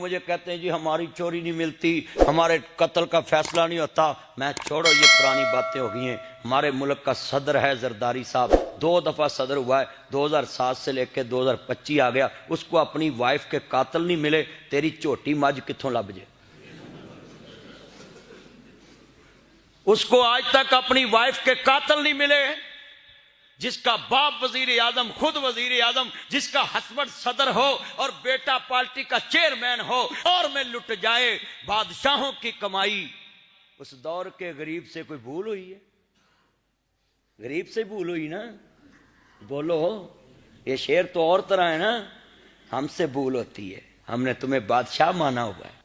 مجھے کہتے ہیں جی ہماری چوری نہیں ملتی، ہمارے قتل کا فیصلہ نہیں ہوتا، میں چھوڑو یہ پرانی باتیں ہو گئی ہیں۔ ہمارے ملک کا صدر ہے زرداری صاحب، 2 دفعہ صدر ہوا ہے، 2007 سے لے کے 2025 آ گیا، اس کو اپنی وائف کے قاتل نہیں ملے، تیری جھوٹی مجھ کتھوں لب جائے؟ اس کو آج تک اپنی وائف کے قاتل نہیں ملے، جس کا باپ وزیر اعظم، خود وزیر اعظم، جس کا ہسبینڈ صدر ہو اور بیٹا پارٹی کا چیئرمین ہو، اور میں لٹ جائے بادشاہوں کی کمائی۔ اس دور کے غریب سے کوئی بھول ہوئی ہے؟ غریب سے بھول ہوئی نا؟ بولو، یہ شعر تو اور طرح ہے نا، ہم سے بھول ہوتی ہے، ہم نے تمہیں بادشاہ مانا ہوا ہے۔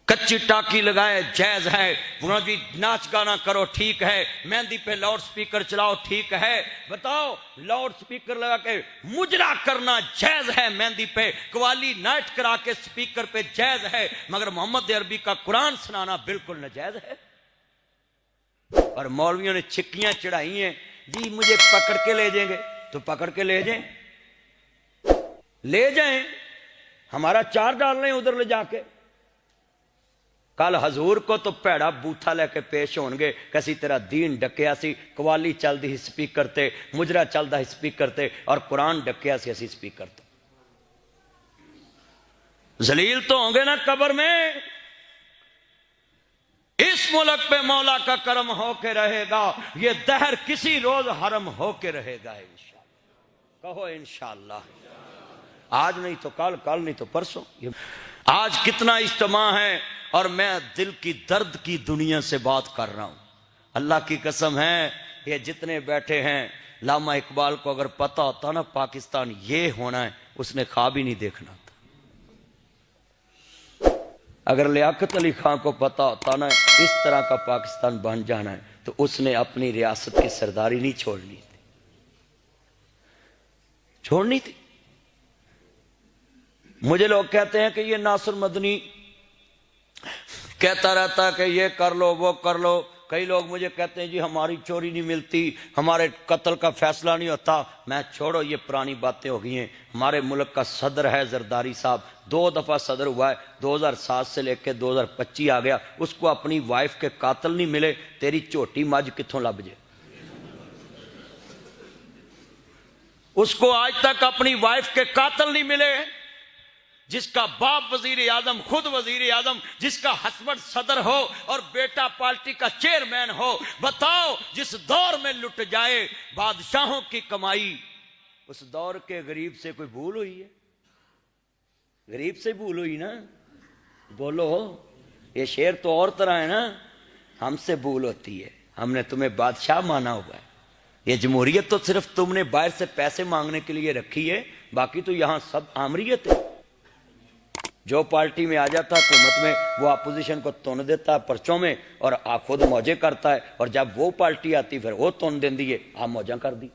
کچی ٹاکی لگائے جائز ہے، وہ جی ناچ گانا کرو ٹھیک ہے، مہندی پہ لاؤڈ سپیکر چلاؤ ٹھیک ہے، بتاؤ لاؤڈ سپیکر لگا کے مجرا کرنا جائز ہے، مہندی پہ قوالی نائٹ کرا کے سپیکر پہ جائز ہے، مگر محمد عربی کا قرآن سنانا بالکل ناجائز ہے۔ اور مولویوں نے چھکیاں چڑھائی ہیں، جی مجھے پکڑ کے لے جائیں گے، تو پکڑ کے لے جائیں، لے جائیں، ہمارا چار ڈال رہے ہیں ادھر لے جا کے۔ کل حضور کو تو پیڑا بوتھا لے کے پیش ہون گے، کسی طرح دین ڈکیا سی، قوالی چل دی سپیکر تے، مجرا چل دا سپیکر تے، اور قرآن ڈکیا سی اسی سپیکر تے۔ ذلیل تو ہوں گے نا قبر میں۔ اس ملک پہ مولا کا کرم ہو کے رہے گا، یہ دہر کسی روز حرم ہو کے رہے گا انشاءاللہ۔ کہو انشاءاللہ، آج نہیں تو کل، کل نہیں تو پرسوں۔ آج کتنا اجتماع ہے اور میں دل کی درد کی دنیا سے بات کر رہا ہوں، اللہ کی قسم ہے، یہ جتنے بیٹھے ہیں، علامہ اقبال کو اگر پتہ ہوتا نا پاکستان یہ ہونا ہے، اس نے خواب ہی نہیں دیکھنا تھا۔ اگر لیاقت علی خان کو پتہ ہوتا نا اس طرح کا پاکستان بن جانا ہے، تو اس نے اپنی ریاست کی سرداری نہیں چھوڑنی تھی، چھوڑنی تھی۔ مجھے لوگ کہتے ہیں کہ یہ ناصر مدنی کہتا رہتا ہے کہ یہ کر لو وہ کر لو، کئی لوگ مجھے کہتے ہیں جی ہماری چوری نہیں ملتی، ہمارے قتل کا فیصلہ نہیں ہوتا، میں چھوڑو یہ پرانی باتیں ہو گئی ہیں۔ ہمارے ملک کا صدر ہے زرداری صاحب، 2 دفعہ صدر ہوا ہے، 2007 سے لے کے 2025 آ گیا، اس کو اپنی وائف کے قاتل نہیں ملے، تیری جھوٹی مجھ کتھوں لب جائے؟ اس کو آج تک اپنی وائف کے قاتل نہیں ملے، جس کا باپ وزیر اعظم، خود وزیر اعظم، جس کا ہسبینڈ صدر ہو اور بیٹا پارٹی کا چیئرمین ہو، بتاؤ جس دور میں لٹ جائے بادشاہوں کی کمائی، اس دور کے غریب سے کوئی بھول ہوئی ہے؟ غریب سے بھول ہوئی نا؟ بولو، یہ شعر تو اور طرح ہے نا، ہم سے بھول ہوتی ہے، ہم نے تمہیں بادشاہ مانا ہوا ہے۔ یہ جمہوریت تو صرف تم نے باہر سے پیسے مانگنے کے لیے رکھی ہے، باقی تو یہاں سب آمریت ہے۔ جو پارٹی میں آ جاتا ہے حکومت میں، وہ اپوزیشن کو تن دیتا ہے پرچوں میں، اور خود موجے کرتا ہے، اور جب وہ پارٹی آتی پھر وہ تن دیندی ہے، آپ موجہ کر دی۔